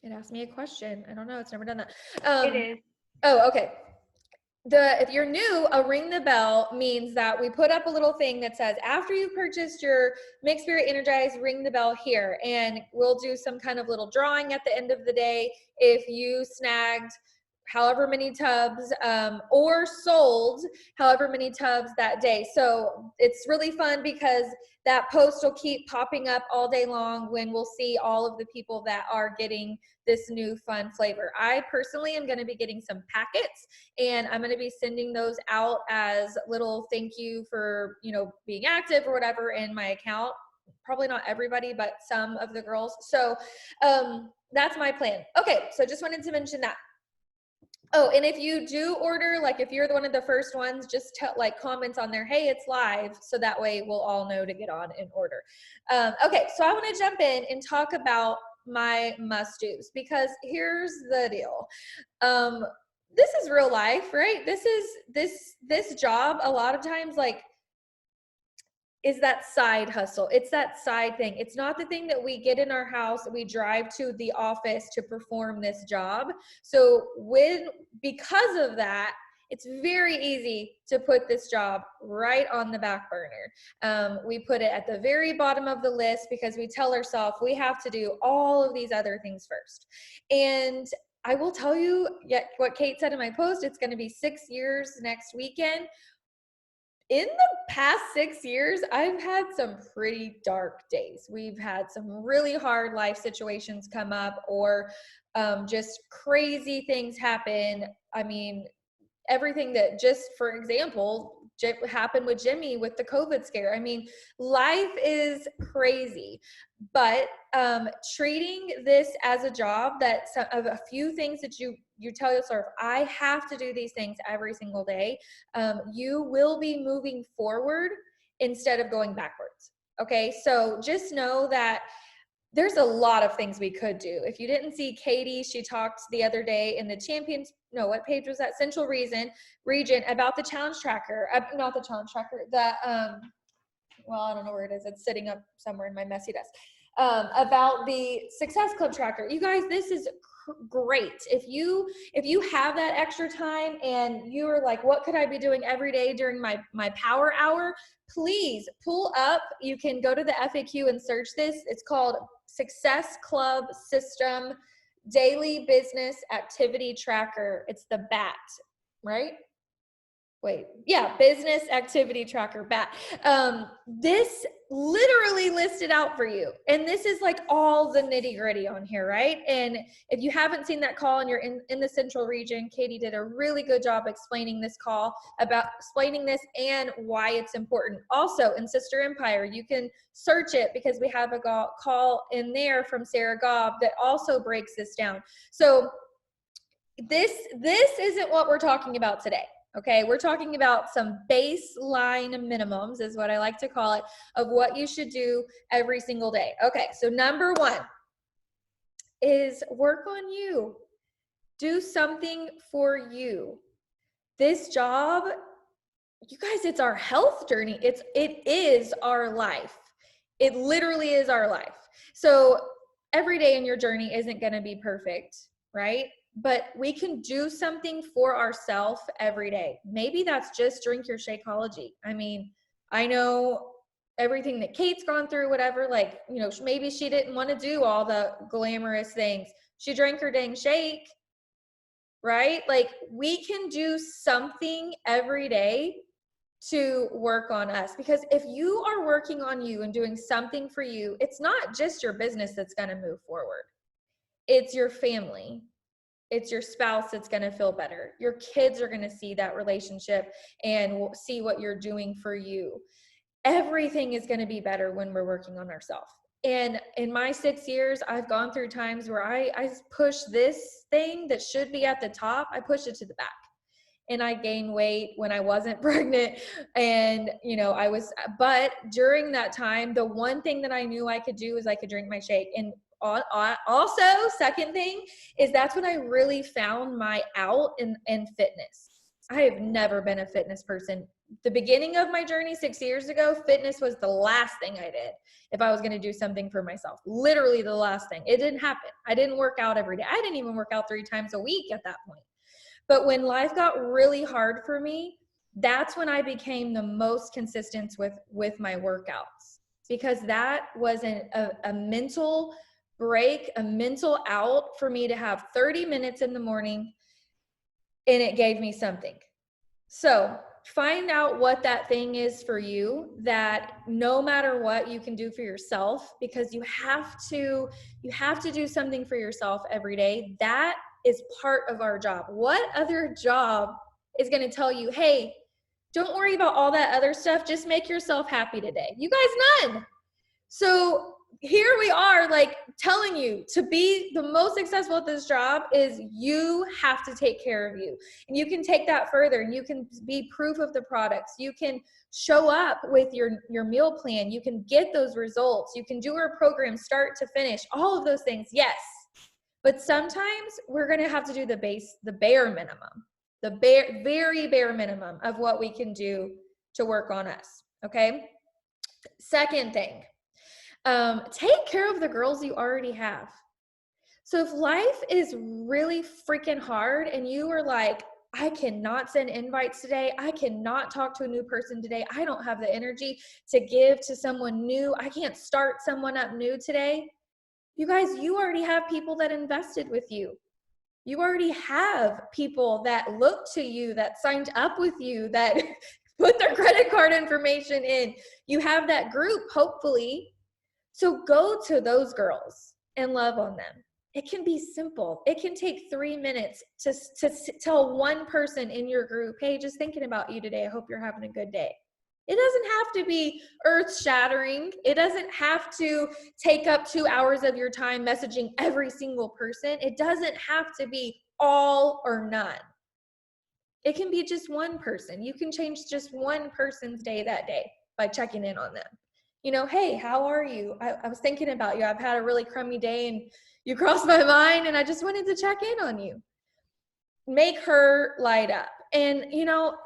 It asked me a question. I don't know. It's never done that. It is. Oh, okay. If you're new, a ring the bell means that we put up a little thing that says, after you've purchased your Make Spirit Energized, ring the bell here. And we'll do some kind of little drawing at the end of the day. If you snagged however many tubs or sold however many tubs that day. So it's really fun because that post will keep popping up all day long when we'll see all of the people that are getting this new fun flavor. I personally am going to be getting some packets, and I'm going to be sending those out as little thank you for, being active or whatever in my account. Probably not everybody, but some of the girls. So that's my plan. Okay, so just wanted to mention that. Oh, and if you do order, like if you're one of the first ones, just comment on there, hey, it's live. So that way we'll all know to get on and order. Okay, so I want to jump in and talk about my must-dos, because here's the deal. This is real life, right? This job a lot of times is that side hustle. It's that side thing. It's not the thing that we get in our house, we drive to the office to perform this job. So because of that, it's very easy to put this job right on the back burner. We put it at the very bottom of the list because we tell ourselves we have to do all of these other things first. And I will tell you what Kate said in my post, it's going to be 6 years next weekend. In the past 6 years, I've had some pretty dark days. We've had some really hard life situations come up, or just crazy things happen. I mean, everything that, just for example, happened with Jimmy with the COVID scare. I mean, life is crazy, but treating this as a job, that of a few things that you tell yourself, I have to do these things every single day, you will be moving forward instead of going backwards. Okay, so just know that there's a lot of things we could do. If you didn't see Katie, she talked the other day in the what page was that? Central Region about the challenge tracker, not the challenge tracker, well, I don't know where it is. It's sitting up somewhere in my messy desk. About the Success Club tracker. You guys, this is great. If you have that extra time and you're like, what could I be doing every day during my power hour? Please pull up. You can go to the FAQ and search this. It's called Success Club System Daily Business Activity Tracker. It's the BAT, right? Business Activity Tracker, BAT. This literally listed out for you. And this is like all the nitty gritty on here, right? And if you haven't seen that call and you're in the Central Region, Katie did a really good job explaining this and why it's important. Also in Sister Empire, you can search it because we have a call in there from Sarah Gobb that also breaks this down. So this isn't what we're talking about today. Okay, we're talking about some baseline minimums, is what I like to call it, of what you should do every single day. Okay, so number one is work on you. Do something for you. This job, you guys, it's our health journey. It is our life. It literally is our life. So every day in your journey isn't going to be perfect, right? But we can do something for ourselves every day. Maybe that's just drink your Shakeology. I mean, I know everything that Kate's gone through, whatever, maybe she didn't want to do all the glamorous things. She drank her dang shake, right? Like, we can do something every day to work on us, because if you are working on you and doing something for you, it's not just your business that's going to move forward. It's your family. It's your spouse that's going to feel better. Your kids are going to see that relationship and see what you're doing for you. Everything is going to be better when we're working on ourselves. And in my 6 years, I've gone through times where I push this thing that should be at the top, I push it to the back. And I gained weight when I wasn't pregnant. And, but during that time, the one thing that I knew I could do is I could drink my shake. And also, second thing is that's when I really found my out in fitness. I have never been a fitness person the beginning of my journey 6 years ago, fitness was the last thing I did if I was going to do something for myself. Literally the last thing. It didn't happen. I didn't work out every day. I didn't even work out 3 times a week at that point. But when life got really hard for me, that's when I became the most consistent with my workouts, because that was a mental break, a mental out for me to have 30 minutes in the morning, and it gave me something. So find out what that thing is for you, that no matter what you can do for yourself, because you have to do something for yourself every day. That is part of our job. What other job is going to tell you, hey, don't worry about all that other stuff, just make yourself happy today? You guys, none. So here we are, like, telling you to be the most successful at this job is you have to take care of you. And you can take that further, and you can be proof of the products. You can show up with your meal plan. You can get those results. You can do our program start to finish, all of those things. Yes. But sometimes we're going to have to do the bare minimum, very bare minimum of what we can do to work on us. Okay. Second thing, take care of the girls you already have. So if life is really freaking hard and you are like, I cannot send invites today, I cannot talk to a new person today, I don't have the energy to give to someone new, I can't start someone up new today. You guys, you already have people that invested with you. You already have people that look to you, that signed up with you, that put their credit card information in. You have that group, hopefully. So go to those girls and love on them. It can be simple. It can take 3 minutes to tell one person in your group, hey, just thinking about you today. I hope you're having a good day. It doesn't have to be earth-shattering. It doesn't have to take up 2 hours of your time messaging every single person. It doesn't have to be all or none. It can be just one person. You can change just one person's day that day by checking in on them. You know, hey, how are you? I was thinking about you. I've had a really crummy day and you crossed my mind and I just wanted to check in on you. Make her light up. And, you know,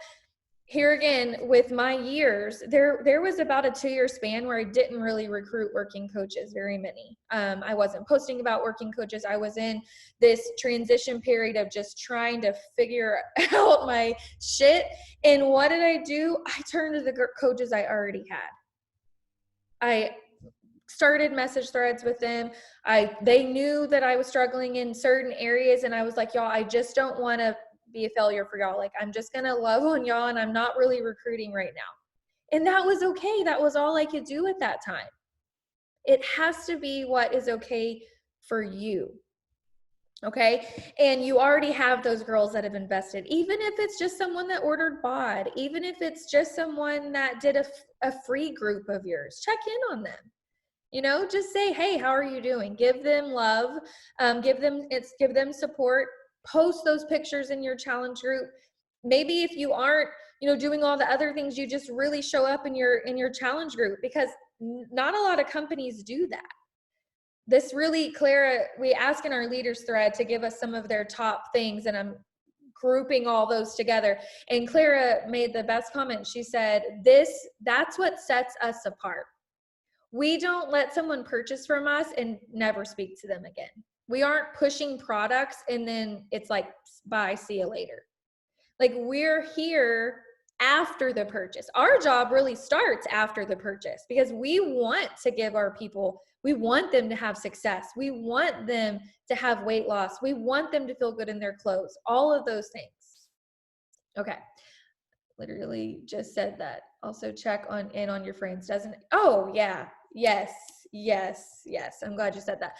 here again, with my years, there was about a 2-year span where I didn't really recruit working coaches, very many. I wasn't posting about working coaches. I was in this transition period of just trying to figure out my shit. And what did I do? I turned to the coaches I already had. I started message threads with them. They knew that I was struggling in certain areas, and I was like, y'all, I just don't want to be a failure for y'all. Like, I'm just going to love on y'all, and I'm not really recruiting right now. And that was okay. That was all I could do at that time. It has to be what is okay for you. Okay. And you already have those girls that have invested, even if it's just someone that ordered bod, even if it's just someone that did a free group of yours, check in on them. You know, just say, hey, how are you doing? Give them love, give them support, post those pictures in your challenge group. Maybe if you aren't, you know, doing all the other things, you just really show up in your challenge group, because not a lot of companies do that. This really, Clara, we ask in our leaders thread to give us some of their top things, and I'm grouping all those together. And Clara made the best comment. She said, that's what sets us apart. We don't let someone purchase from us and never speak to them again. We aren't pushing products and then it's like, bye, see you later. Like, we're here after the purchase. Our job really starts after the purchase, because we want to give our people, we want them to have success. We want them to have weight loss. We want them to feel good in their clothes, all of those things. Okay. Literally just said that. Also check in on your friends. Oh yeah. Yes. I'm glad you said that.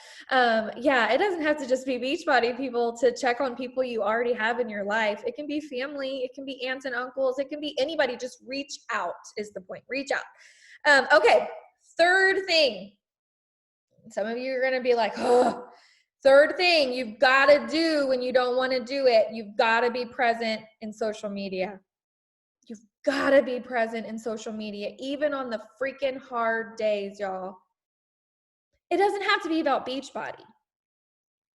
Yeah, it doesn't have to just be Beachbody people to check on people you already have in your life. It can be family. It can be aunts and uncles. It can be anybody. Just reach out is the point. Reach out. Okay. Third thing. Some of you are going to be like, oh, third thing you've got to do when you don't want to do it. You've got to be present in social media. You've got to be present in social media, even on the freaking hard days, y'all. It doesn't have to be about Beachbody.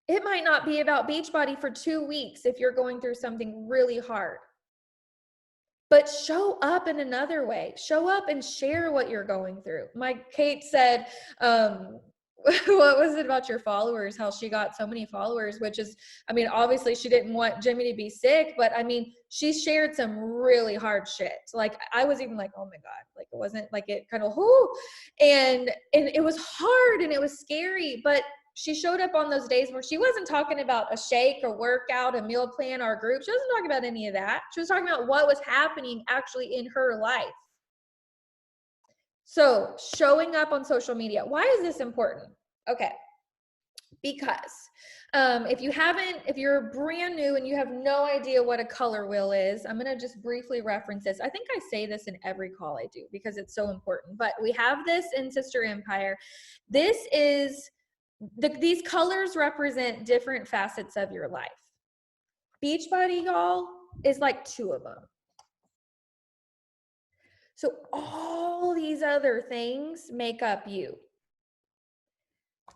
It might not be about Beachbody for 2 weeks if you're going through something really hard. but show up in another way. Show up and share what you're going through. My Kate said, what was it about your followers? How she got so many followers, which is, I mean, obviously she didn't want Jimmy to be sick, but I mean, she shared some really hard shit. Like I was even like, oh my God, like it wasn't like it kind of, and it was hard and it was scary, but she showed up on those days where she wasn't talking about a shake or workout, a meal plan, or a group. She wasn't talking about any of that. She was talking about what was happening actually in her life. So showing up on social media, why is this important? Okay, because if you're brand new and you have no idea what a color wheel is, I'm going to just briefly reference this. I think I say this in every call I do because it's so important, but we have this in Sister Empire. This is, these colors represent different facets of your life. Beachbody, y'all, is like 2 of them. So all these other things make up you.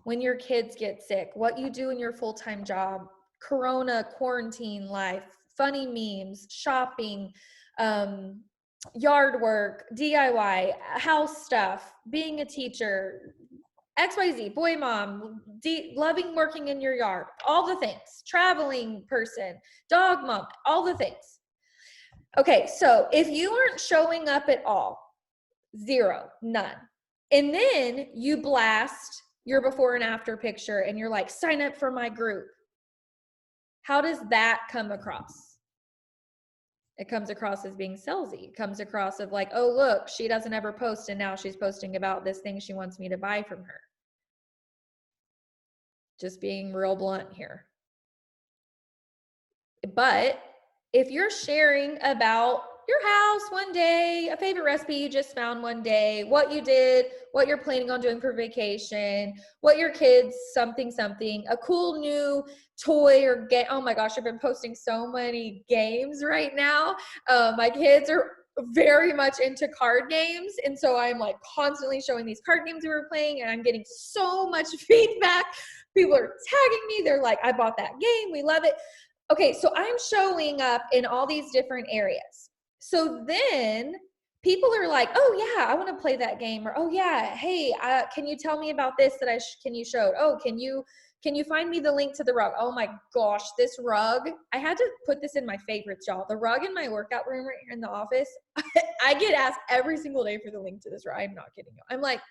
When your kids get sick, what you do in your full-time job, Corona, quarantine life, funny memes, shopping, yard work, DIY, house stuff, being a teacher, XYZ, boy mom, loving working in your yard, all the things, traveling person, dog mom, all the things. Okay, so if you aren't showing up at all, 0, none, and then you blast your before and after picture and you're like, sign up for my group, how does that come across? It comes across as being salesy. It comes across of like, oh, look, she doesn't ever post and now she's posting about this thing she wants me to buy from her. Just being real blunt here. But if you're sharing about your house one day, a favorite recipe you just found one day, what you did, what you're planning on doing for vacation, what your kids, something, a cool new toy or game. Oh my gosh, I've been posting so many games right now. My kids are very much into card games. And so I'm like constantly showing these card games we were playing and I'm getting so much feedback. People are tagging me. They're like, I bought that game. We love it. Okay, so I'm showing up in all these different areas. So then people are like, oh yeah, I want to play that game. Or, oh yeah, hey, can you tell me about this that can you show? Oh, can you find me the link to the rug? Oh my gosh, this rug, I had to put this in my favorites, y'all. The rug in my workout room right here in the office, I get asked every single day for the link to this rug. I'm not kidding you. I'm like,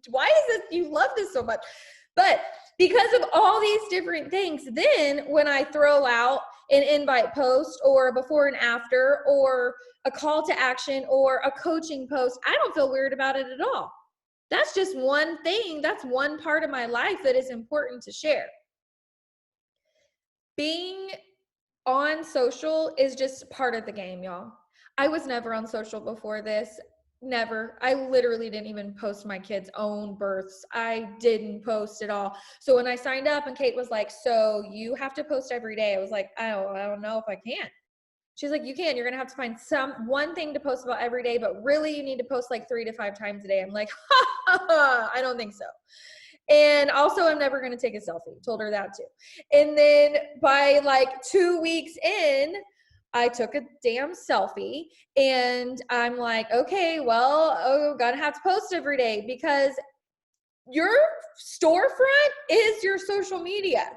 why is this, you love this so much? But because of all these different things, then when I throw out an invite post or a before and after or a call to action or a coaching post, I don't feel weird about it at all. That's just one thing. That's one part of my life that is important to share. Being on social is just part of the game, y'all. I was never on social before this. Never. I literally didn't even post my kids' own births. I didn't post at all. So when I signed up and Kate was like, so you have to post every day. I was like, I don't know if I can. She's like, you can. You're going to have to find one thing to post about every day, but really you need to post like 3 to 5 times a day. I'm like, I don't think so. And also, I'm never going to take a selfie. Told her that too. And then by like 2 weeks in, I took a damn selfie and I'm like, okay, well, gotta have to post every day because your storefront is your social media.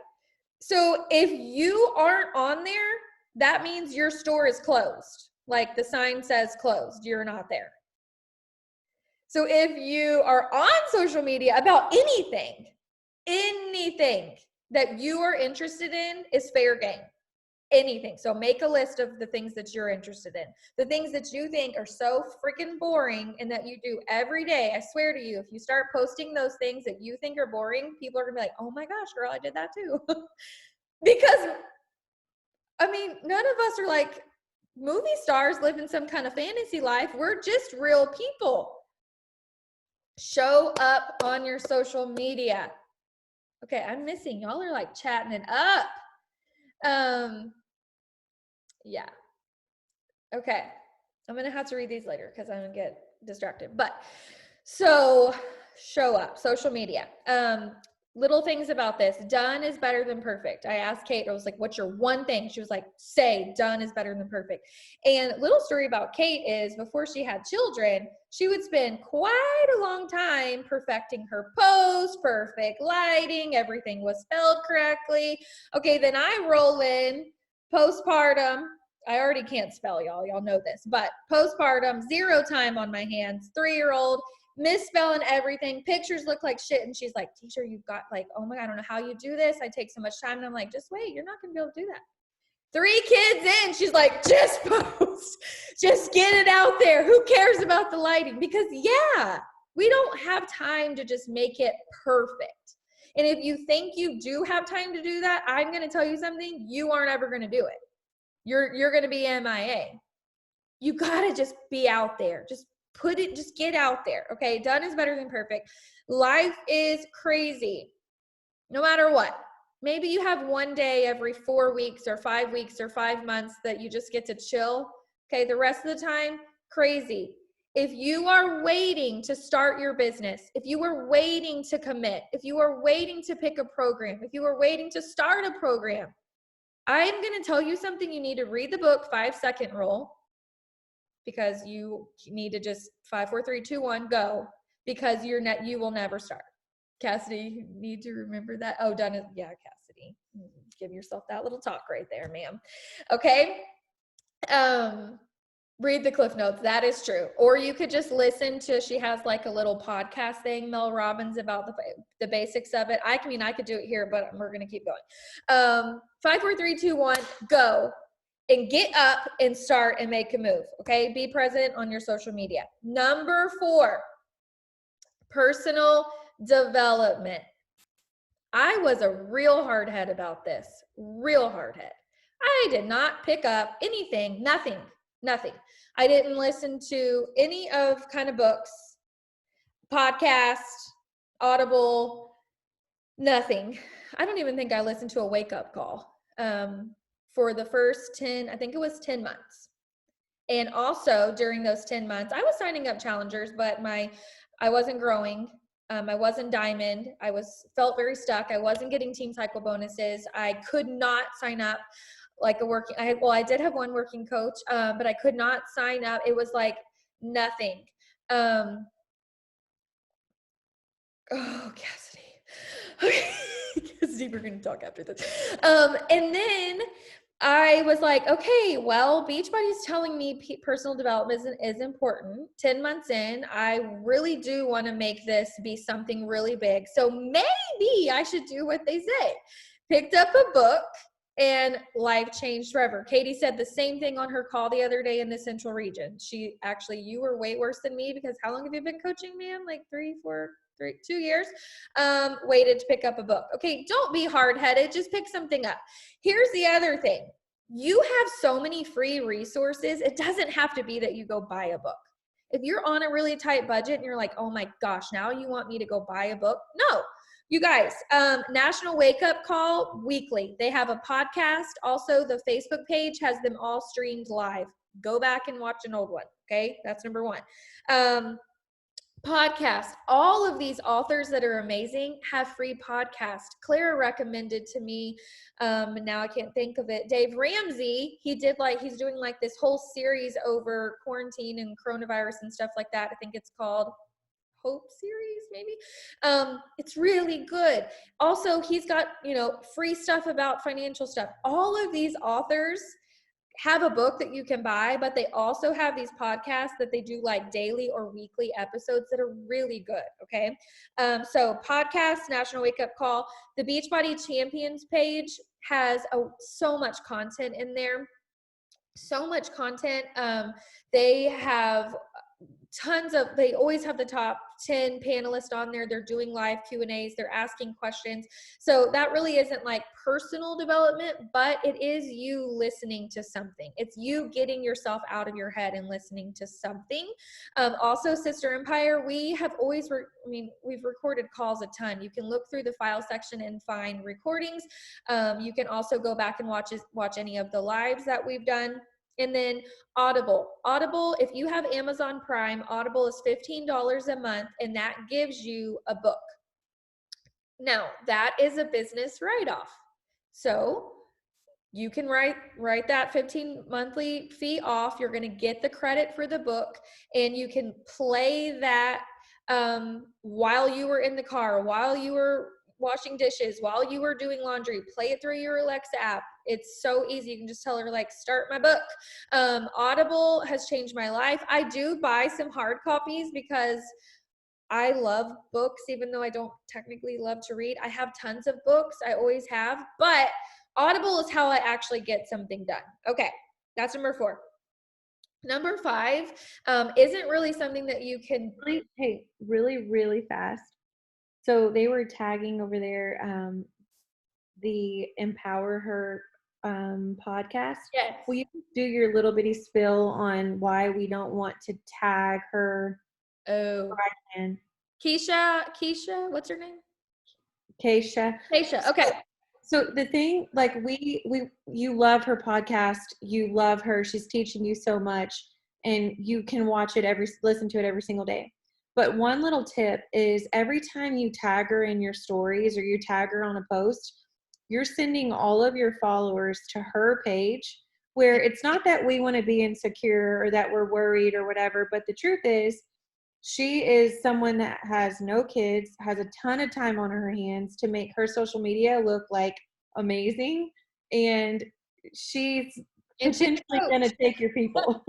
So if you aren't on there, that means your store is closed. Like the sign says closed, you're not there. So if you are on social media about anything that you are interested in is fair game. Anything. So make a list of the things that you're interested in. The things that you think are so freaking boring and that you do every day. I swear to you, if you start posting those things that you think are boring, people are gonna be like, oh my gosh, girl, I did that too. Because, I mean, none of us are like movie stars living some kind of fantasy life. We're just real people. Show up on your social media. Okay, I'm missing. Y'all are like chatting it up. Yeah. Okay. I'm going to have to read these later because I'm going to get distracted. But so show up, social media. Little things about this. Done is better than perfect. I asked Kate, I was like, what's your one thing? She was like, say done is better than perfect. And little story about Kate is before she had children, she would spend quite a long time perfecting her post, perfect lighting, everything was spelled correctly. Okay, then I roll in postpartum. I already can't spell, y'all know this, but postpartum, 0 time on my hands, 3-year-old, misspelling everything. Pictures look like shit. And she's like, teacher, you've got like, oh my God, I don't know how you do this. I take so much time. And I'm like, just wait, you're not going to be able to do that. 3 kids in, she's like, just post, just get it out there. Who cares about the lighting? Because yeah, we don't have time to just make it perfect. And if you think you do have time to do that, I'm going to tell you something, you aren't ever going to do it. You're going to be MIA. You got to just be out there. Just get out there. Okay. Done is better than perfect. Life is crazy. No matter what. Maybe you have one day every 4 weeks or 5 weeks or 5 months that you just get to chill. Okay. The rest of the time, crazy. If you are waiting to start your business, if you are waiting to commit, if you are waiting to pick a program, if you are waiting to start a program, I'm going to tell you something. You need to read the book 5-second rule, because you need to just 5, 4, 3, 2, 1, go, because you will never start. Cassidy, you need to remember that. Oh, done it. Yeah, Cassidy, give yourself that little talk right there, ma'am. Okay. Read the Cliff Notes. That is true. Or you could just listen to, she has like a little podcast thing, Mel Robbins, about the basics of it. I could do it here, but we're going to keep going. 5, 4, 3, 2, 1, go. And get up and start and make a move. Okay. Be present on your social media. Number 4, personal development. I was a real hard head about this. Real hard head. I did not pick up anything, nothing. I didn't listen to any of kind of books, podcast, Audible, nothing. I don't even think I listened to a wake-up call for the first 10, I think it was 10 months. And also during those 10 months, I was signing up challengers, but I wasn't growing. I wasn't diamond. Felt very stuck. I wasn't getting team cycle bonuses. I could not sign up like I did have one working coach, but I could not sign up. It was like nothing. Oh, Cassidy. Okay. Cassidy, we're going to talk after this. And then I was like, okay, well, Beachbody's telling me personal development is important. 10 months in, I really do want to make this be something really big. So maybe I should do what they say. Picked up a book, and life changed forever. Katie said the same thing on her call the other day in the Central Region. You were way worse than me, because how long have you been coaching, ma'am? Like 2 years. Waited to pick up a book. Okay, don't be hard-headed. Just pick something up. Here's the other thing. You have so many free resources. It doesn't have to be that you go buy a book. If you're on a really tight budget and you're like, oh my gosh, now you want me to go buy a book? No. You guys, National Wake Up Call weekly. They have a podcast. Also, the Facebook page has them all streamed live. Go back and watch an old one. Okay, that's number 1. Podcast. All of these authors that are amazing have free podcasts. Clara recommended to me, now I can't think of it, Dave Ramsey. He's doing like this whole series over quarantine and coronavirus and stuff like that. I think it's called Hope series, maybe. It's really good. Also, he's got, free stuff about financial stuff. All of these authors have a book that you can buy, but they also have these podcasts that they do like daily or weekly episodes that are really good. Okay. So podcast, National Wake Up Call, the Beachbody Champions page has so much content in there. So much content. They have they always have the top 10 panelists on there. They're doing live Q&As. They're asking questions. So that really isn't like personal development, but it is you listening to something. It's you getting yourself out of your head and listening to something. Also, Sister Empire, we have always, we've recorded calls a ton. You can look through the file section and find recordings. You can also go back and watch any of the lives that we've done. And then Audible, if you have Amazon Prime, Audible is $15 a month, and that gives you a book. Now, that is a business write-off. So you can write that 15 monthly fee off. You're going to get the credit for the book, and you can play that while you were in the car, while you were washing dishes, while you were doing laundry. Play it through your Alexa app. It's so easy. You can just tell her, like, start my book. Audible has changed my life. I do buy some hard copies because I love books, even though I don't technically love to read. I have tons of books. I always have. But Audible is how I actually get something done. Okay, that's number 4. Number 5 isn't really something that you can. Hey, really fast. So they were tagging over there the Empower Her podcast. Yes. Will you do your little bitty spill on why we don't want to tag her? Oh. And Keisha, what's her name? Keisha. Okay. So the thing, like, you love her podcast, you love her, she's teaching you so much, and you can listen to it every single day. But one little tip is every time you tag her in your stories or you tag her on a post, you're sending all of your followers to her page, where it's not that we want to be insecure or that we're worried or whatever, but the truth is, she is someone that has no kids, has a ton of time on her hands to make her social media look like amazing, and she's potentially going to take your people.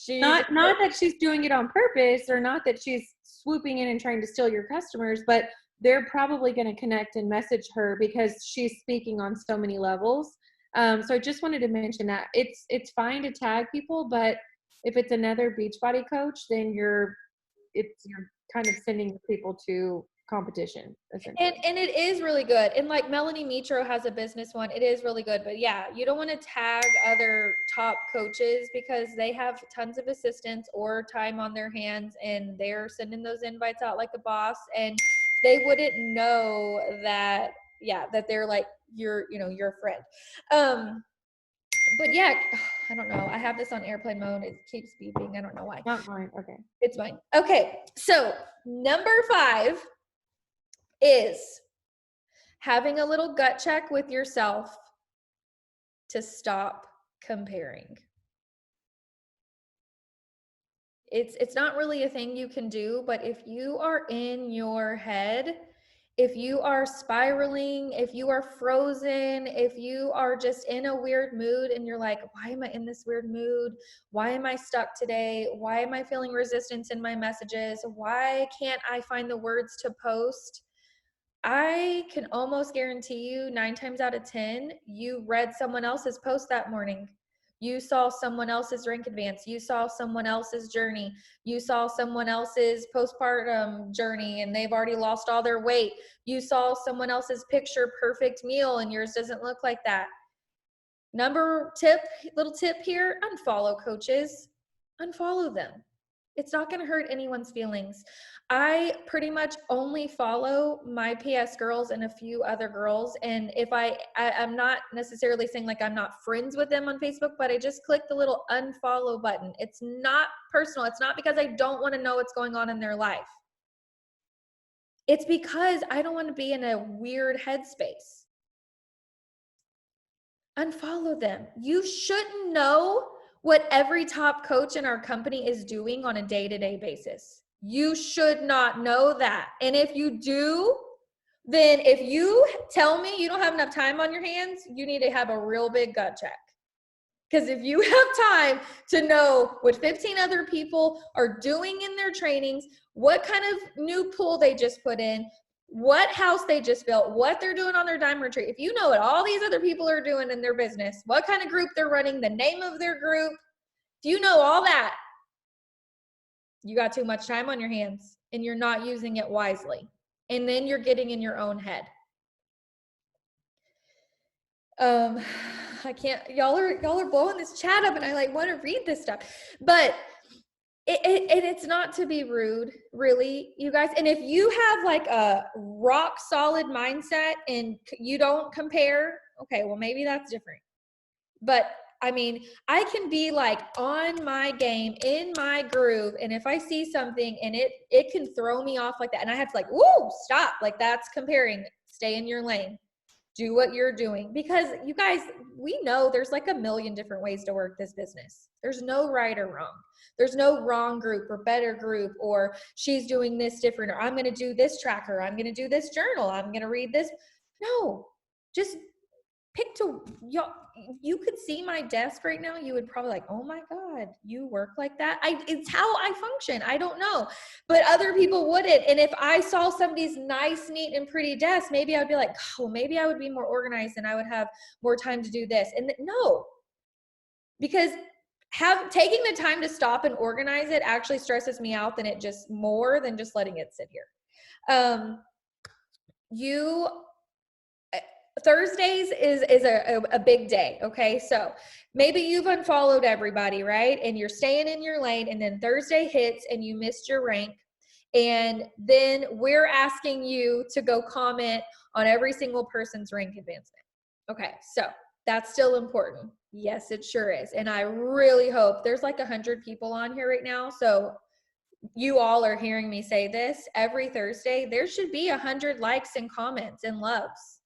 Not that she's doing it on purpose, or not that she's swooping in and trying to steal your customers, but they're probably going to connect and message her because she's speaking on so many levels. So I just wanted to mention that it's fine to tag people, but if it's another Beachbody coach, then you're kind of sending people to competition, essentially. And it is really good. And like Melanie Mitro has a business one. It is really good. But yeah, you don't want to tag other top coaches because they have tons of assistants or time on their hands, and they're sending those invites out like a boss, and they wouldn't know that, that they're like your friend. But yeah, I don't know. I have this on airplane mode. It keeps beeping. I don't know why. Not mine. Okay. It's mine. Okay. So number 5 is having a little gut check with yourself to stop comparing. It's not really a thing you can do, but if you are in your head, if you are spiraling, if you are frozen, if you are just in a weird mood and you're like, why am I in this weird mood? Why am I stuck today? Why am I feeling resistance in my messages? Why can't I find the words to post? I can almost guarantee you 9 times out of 10, you read someone else's post that morning. You saw someone else's rank advance. You saw someone else's journey. You saw someone else's postpartum journey and they've already lost all their weight. You saw someone else's picture perfect meal and yours doesn't look like that. Little tip here, unfollow coaches. Unfollow them. It's not going to hurt anyone's feelings. I pretty much only follow my PS girls and a few other girls. And if I'm not necessarily saying like I'm not friends with them on Facebook, but I just click the little unfollow button. It's not personal. It's not because I don't want to know what's going on in their life. It's because I don't want to be in a weird headspace. Unfollow them. You shouldn't know what every top coach in our company is doing on a day-to-day basis. You should not know that. And if you do, then if you tell me you don't have enough time on your hands, you need to have a real big gut check. Because if you have time to know what 15 other people are doing in their trainings, what kind of new pool they just put in, what house they just built, what they're doing on their diamond retreat, if you know what all these other people are doing in their business, what kind of group they're running, the name of their group, if you know all that, you got too much time on your hands and you're not using it wisely. And then you're getting in your own head. I can't, y'all are blowing this chat up and I like want to read this stuff, but it's not to be rude, really, you guys. And if you have like a rock solid mindset and you don't compare, okay, well, maybe that's different. But I mean, I can be like on my game, in my groove, and if I see something and it can throw me off like that, and I have to like, woo, stop, like that's comparing. Stay in your lane. Do what you're doing, because you guys, we know there's like a million different ways to work this business. There's no right or wrong. There's no wrong group or better group, or she's doing this different, or I'm going to do this tracker, I'm going to do this journal, I'm going to read this. No, just pick to, you could see my desk right now, you would probably like, oh my God, you work like that? It's how I function. I don't know, but other people wouldn't. And if I saw somebody's nice, neat, and pretty desk, maybe I'd be like, oh, maybe I would be more organized and I would have more time to do this. And no, because taking the time to stop and organize it actually stresses me out than it just more than just letting it sit here. Thursdays is a big day. Okay. So maybe you've unfollowed everybody, right? And you're staying in your lane, and then Thursday hits and you missed your rank. And then we're asking you to go comment on every single person's rank advancement. Okay. So that's still important. Yes, it sure is. And I really hope there's like 100 people on here right now. So you all are hearing me say this every Thursday. There should be 100 likes and comments and loves.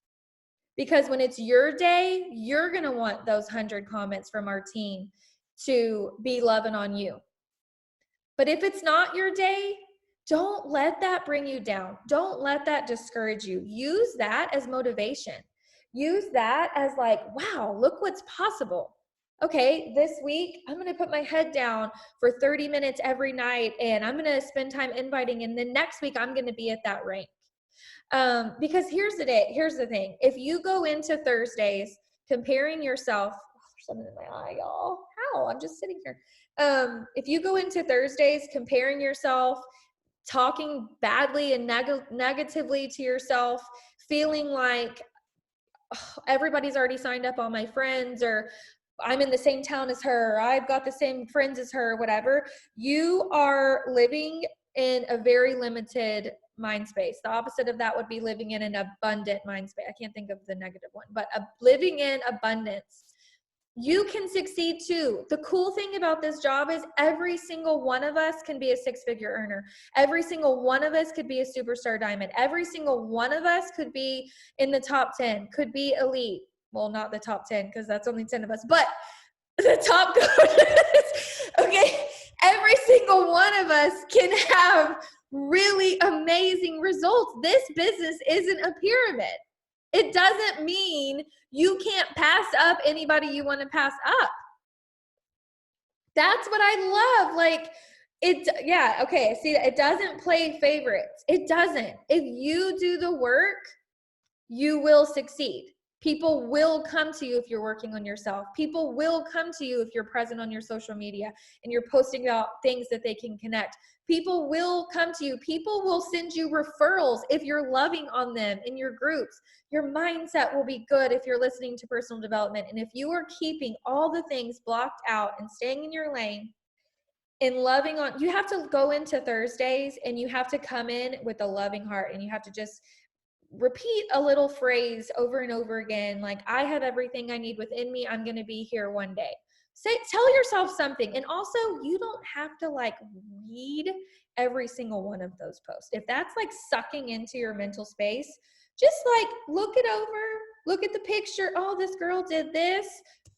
Because when it's your day, you're going to want those 100 comments from our team to be loving on you. But if it's not your day, don't let that bring you down. Don't let that discourage you. Use that as motivation. Use that as like, wow, look what's possible. Okay, this week, I'm going to put my head down for 30 minutes every night, and I'm going to spend time inviting. And then next week, I'm going to be at that rank. Because here's the thing. If you go into Thursdays comparing yourself, there's something in my eye, y'all. How? I'm just sitting here. If you go into Thursdays comparing yourself, talking badly and negatively to yourself, feeling like everybody's already signed up, all my friends, or I'm in the same town as her, or I've got the same friends as her, whatever, you are living in a very limited mind space. The opposite of that would be living in an abundant mind space. I can't think of the negative one, but living in abundance. You can succeed too. The cool thing about this job is every single one of us can be a six-figure earner. Every single one of us could be a superstar diamond. Every single one of us could be in the top 10, could be elite. Well, not the top 10 because that's only 10 of us, but the top okay. Every single one of us can have really amazing results. This business isn't a pyramid. It doesn't mean you can't pass up anybody you want to pass up. That's what I love. Like okay. See, it doesn't play favorites. It doesn't. If you do the work, you will succeed. People will come to you if you're working on yourself. People will come to you if you're present on your social media and you're posting about things that they can connect. People will come to you. People will send you referrals if you're loving on them in your groups. Your mindset will be good if you're listening to personal development. And if you are keeping all the things blocked out and staying in your lane and loving on, you have to go into Thursdays and you have to come in with a loving heart, and you have to just repeat a little phrase over and over again, like, I have everything I need within me. I'm going to be here one day. Tell yourself something. And also, you don't have to like read every single one of those posts. If that's like sucking into your mental space, just like look it over, look at the picture. Oh, this girl did this.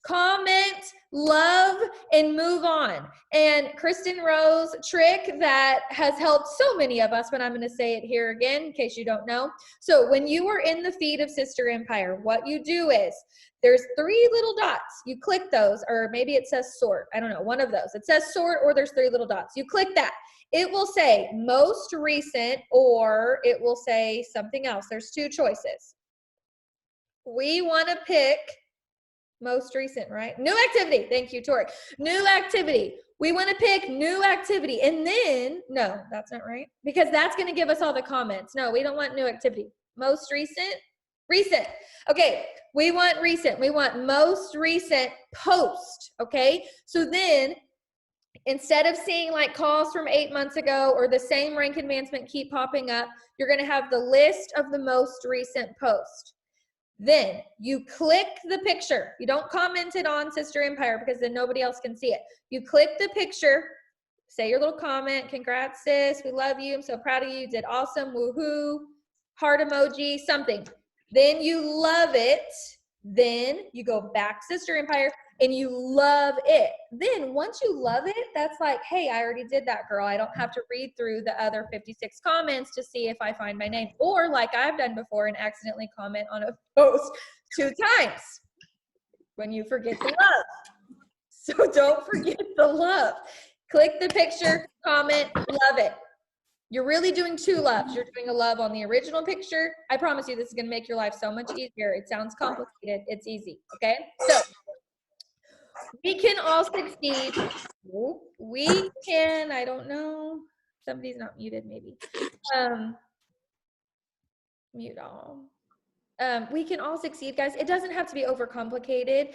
Comment, love, and move on. And Kristen Rowe's trick that has helped so many of us, but I'm going to say it here again in case you don't know. So when you are in the feed of Sister Empire, what you do is there's 3 little dots. You click those, or maybe it says sort. I don't know, one of those. It says sort, or there's 3 little dots. You click that. It will say most recent, or it will say something else. There's 2 choices. We want to pick most recent, right? New activity. Thank you, Tori. New activity. We want to pick new activity. And then, no, that's not right. Because that's going to give us all the comments. No, we don't want new activity. Most recent. Recent. Okay. We want recent. We want most recent post. Okay. So then, instead of seeing like calls from 8 months ago or the same rank advancement keep popping up, you're going to have the list of the most recent post. Then you click the picture. You don't comment it on Sister Empire because then nobody else can see it. You click the picture, say your little comment. Congrats, sis. We love you. I'm so proud of you. You did awesome. Woohoo. Heart emoji, something. Then you love it. Then you go back Sister Empire and you love it. Then once you love it, that's like, hey, I already did that, girl. I don't have to read through the other 56 comments to see if I find my name. Or like I've done before and accidentally comment on a post 2 times when you forget the love. So don't forget the love. Click the picture, comment, love it. You're really doing 2 loves. You're doing a love on the original picture. I promise you this is going to make your life so much easier. It sounds complicated. It's easy. Okay. So we can all succeed. We can, I don't know. Somebody's not muted maybe. Mute all. We can all succeed, guys. It doesn't have to be overcomplicated.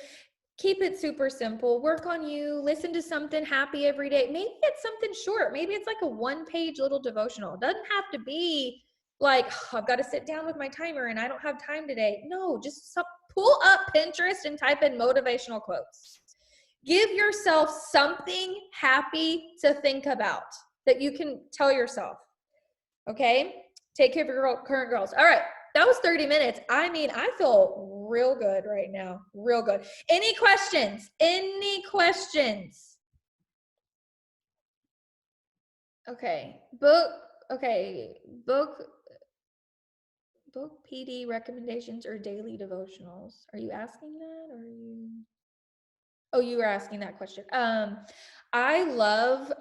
Keep it super simple. Work on you. Listen to something happy every day. Maybe it's something short. Maybe it's like a 1-page little devotional. It doesn't have to be like, oh, I've got to sit down with my timer and I don't have time today. No, just pull up Pinterest and type in motivational quotes. Give yourself something happy to think about that you can tell yourself. Okay? Take care of your current girls. All right. That was 30 minutes. I mean, I feel real good right now. Real good. Any questions? Any questions? Okay. Book PD recommendations or daily devotionals. Are you asking that or are you? Oh, you were asking that question. I love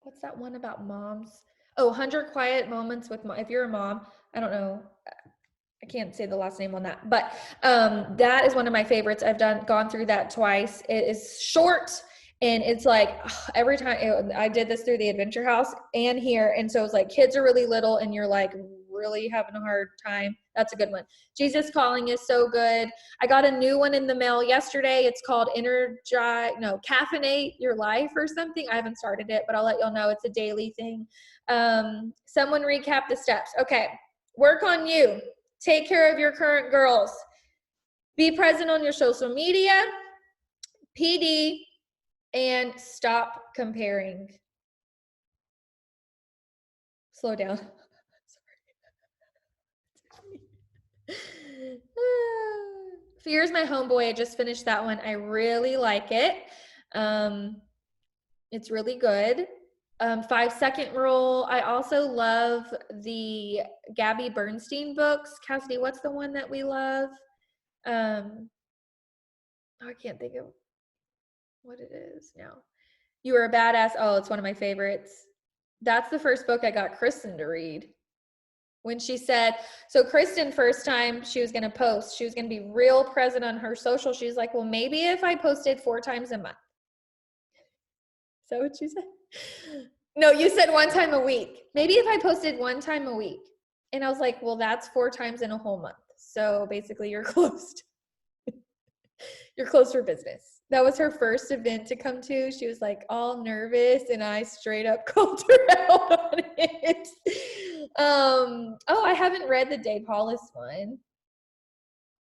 what's that one about moms? Oh, 100 Quiet Moments with Mom. If you're a mom, I don't know. I can't say the last name on that, but that is one of my favorites. I've gone through that twice. It is short and it's like every time I did this through the Adventure House and here. And so it's like kids are really little and you're like really having a hard time. That's a good one. Jesus Calling is so good. I got a new one in the mail yesterday. It's called Caffeinate Your Life or something. I haven't started it, but I'll let y'all know it's a daily thing. Someone recap the steps. Okay. Work on you. Take care of your current girls. Be present on your social media, PD, and stop comparing. Slow down. Fear's My Homeboy. I just finished that one. I really like it. It's really good. 5-Second Rule. I also love the Gabby Bernstein books. Cassidy, what's the one that we love? I can't think of what it is now. You Are a Badass. Oh, it's one of my favorites. That's the first book I got Kristen to read. When she said, so Kristen, first time she was going to post, she was going to be real present on her social. She's like, well, maybe if I posted 4 times a month. Is that what you said? No, you said 1 time a week. Maybe if I posted 1 time a week. And I was like, well, that's 4 times in a whole month. So basically you're closed. You're closed for business. That was her first event to come to. She was like all nervous and I straight up called her out on it. Oh, I haven't read the Dave Hollis one.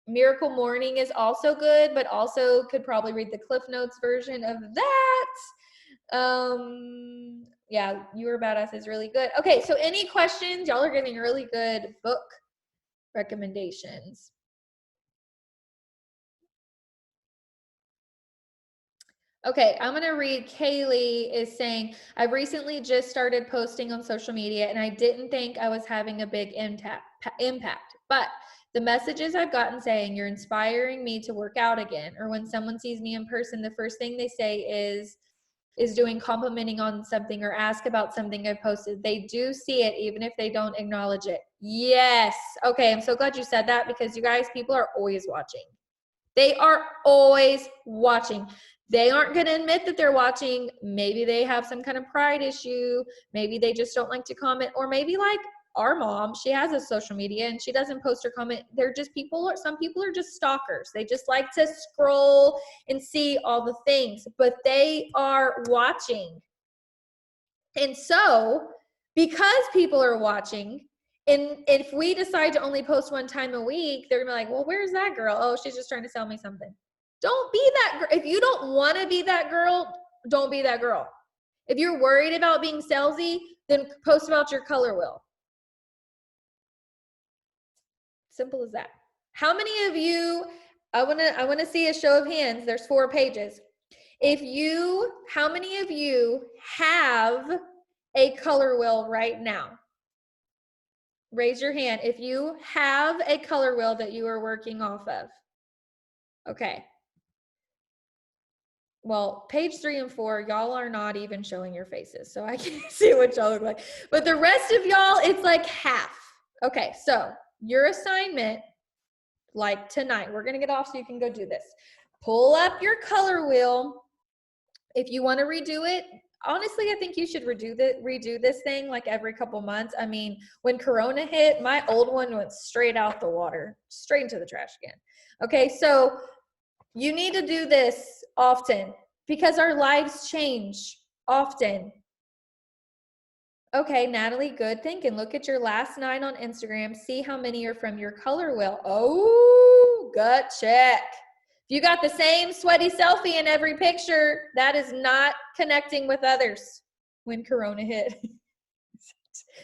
Miracle Morning is also good, but also could probably read the Cliff Notes version of that. Yeah, You Are a Badass is really good. Okay, so any questions? Y'all are getting really good book recommendations. Okay, I'm going to read. Kaylee is saying, I recently just started posting on social media and I didn't think I was having a big impact, but the messages I've gotten saying you're inspiring me to work out again, or when someone sees me in person, the first thing they say is doing complimenting on something or ask about something I posted. They do see it even if they don't acknowledge it. Yes. Okay, I'm so glad you said that because you guys, people are always watching. They are always watching. They aren't going to admit that they're watching. Maybe they have some kind of pride issue. Maybe they just don't like to comment. Or maybe like our mom, she has a social media and she doesn't post or comment. They're just people, or some people are just stalkers. They just like to scroll and see all the things, but they are watching. And so because people are watching And if we decide to only post one time a week, they're gonna be like, well, where's that girl? Oh, she's just trying to sell me something. Don't be that girl. If you don't want to be that girl, don't be that girl. If you're worried about being salesy, then post about your color wheel. Simple as that. How many of you, I wanna see a show of hands. There's 4 pages. How many of you have a color wheel right now? Raise your hand if you have a color wheel that you are working off of. Okay. Well, page 3 and 4, y'all are not even showing your faces, so I can't see what y'all look like. But the rest of y'all, it's like half. Okay, so your assignment, like tonight, we're gonna get off so you can go do this. Pull up your color wheel. If you want to redo it, honestly, I think you should redo this thing like every couple months. I mean, when Corona hit, my old one went straight out the water, straight into the trash can. Okay, so you need to do this often because our lives change often. Okay, Natalie, good thinking. Look at your last 9 on Instagram. See how many are from your color wheel. Oh, gut check. If you got the same sweaty selfie in every picture, that is not connecting with others when Corona hit.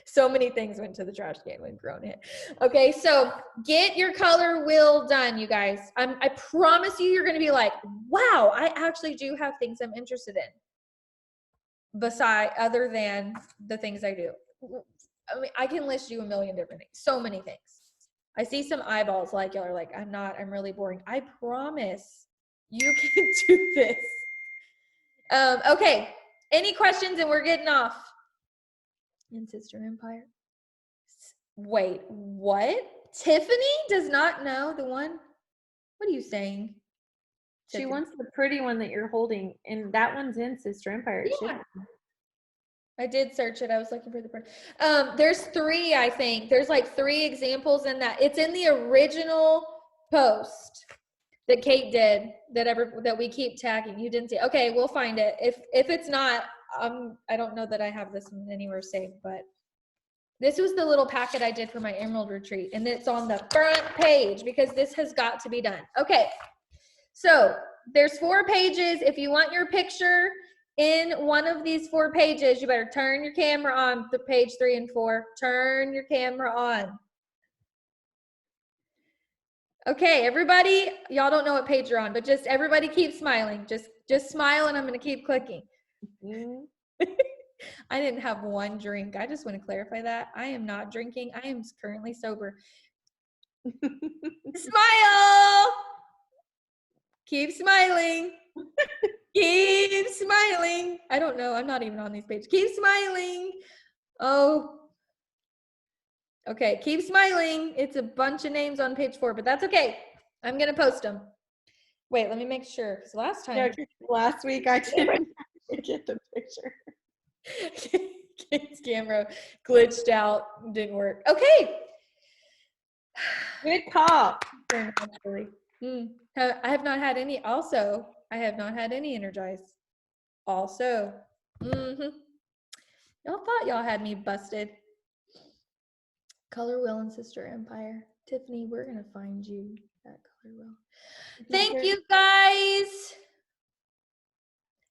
So many things went to the trash can when Corona hit. Okay, so get your color wheel done, you guys. I promise you're going to be like, wow, I actually do have things I'm interested in other than the things I do. I mean, I can list you a million different things, so many things. I see some eyeballs like y'all are like, I'm really boring. I promise you can do this. Okay, any questions and we're getting off. In Sister Empire. Wait, what? Tiffany does not know the one? What are you saying? She wants the pretty one that you're holding, and that one's in Sister Empire. Yeah. I did search it. I was looking for the pretty. There's 3, I think. There's like 3 examples in that. It's in the original post that Kate did that we keep tagging. You didn't see. Okay, we'll find it. If it's not, I don't know that I have this one anywhere saved, but this was the little packet I did for my Emerald retreat, and it's on the front page because this has got to be done. Okay, so there's 4 pages. If you want your picture in one of these 4 pages, you better turn your camera on to page 3 and 4. Turn your camera on. Okay, everybody, y'all don't know what page you're on, but just everybody keep smiling. Just smile, and I'm going to keep clicking. I didn't have one drink. I just want to clarify that. I am not drinking. I am currently sober. Smile! Keep smiling. Keep smiling. I don't know. I'm not even on these pages. Keep smiling. Oh. Okay, keep smiling. It's a bunch of names on page 4, but that's okay. I'm going to post them. Wait, let me make sure. Because last week I didn't get the picture. Kate's camera glitched out, didn't work. Okay. Good call. I have not had any. Also, I have not had any Energize. Also, y'all thought y'all had me busted. Color Wheel and Sister Empire. Tiffany, we're gonna find you that Color Wheel. Thank you guys.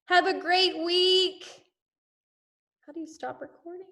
Have a great week. How do you stop recording?